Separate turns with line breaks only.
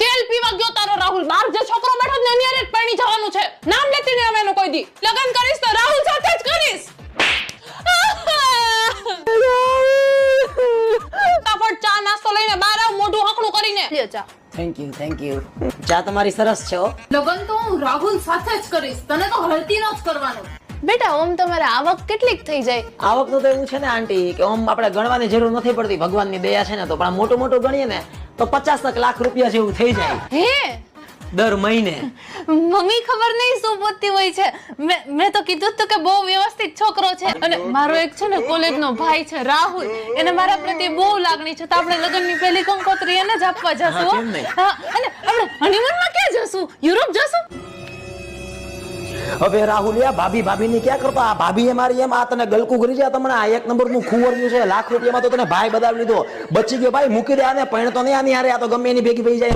તેલ પીવા ગયો તારો રાહુલ. બાર જે છોકરો બેઠો ને એની હારે જ પરણી જવાનું છે. નામ લેતી નહીં હવે એનો કોઈ દી. લગન કરીશ તો રાહુલ સાથે જ કરીશ. ફટાફટ ચા નાસ્તો લઈને બહાર આવ, મોઢું હકડું કરીને. લ્યો ચા.
થેન્ક યુ ચા તમારી સરસ છે હો.
લગન તો હું રાહુલ સાથે જ કરીશ. તને તો હળતી નો જ કરવાનું. બેટા ઓમ તમારે આવક કેટલીક થઈ જાય?
આવક તો એવું છે ને આંટી કે ઓમ આપણે ગણવાની જરૂર નથી પડતી. ભગવાનની દયા છે ને તો પણ મોટું મોટું ગણીએ ને તો 50 લાખ રૂપિયા જેવું થઈ જાય
હે
દર મહિને.
મમ્મી ખબર નહીં શું બોલતી હોય છે. મેં તો કીધું હતું કે બહુ વ્યવસ્થિત છોકરો છે. અને મારો એક છે ને કોલેજનો ભાઈ છે રાહુલ, એને મારા પ્રત્યે બહુ લાગણી છે. તો આપણે લગ્નની પહેલી કંકોત્રી એને જ આપવા જશું.
કેમ નહીં?
હા, અને આપણે હનીમૂનમાં ક્યાં જશું? યુરોપ જશું?
હવે રાહુલિયા ભાભી ની ક્યાં કરતો? આ ભાભી મારી એમ આ તને ગલકું કરી જાય. તમને આ એક નંબર નું ખુવર્યું છે. લાખ રૂપિયામાં તો તને ભાઈ બતાવી લીધો. બચી ગયો ભાઈ, મૂકી દે આને. પણ તો નહીં આની હારે, આ તો ગમે એની ભેગી થઈ જાય.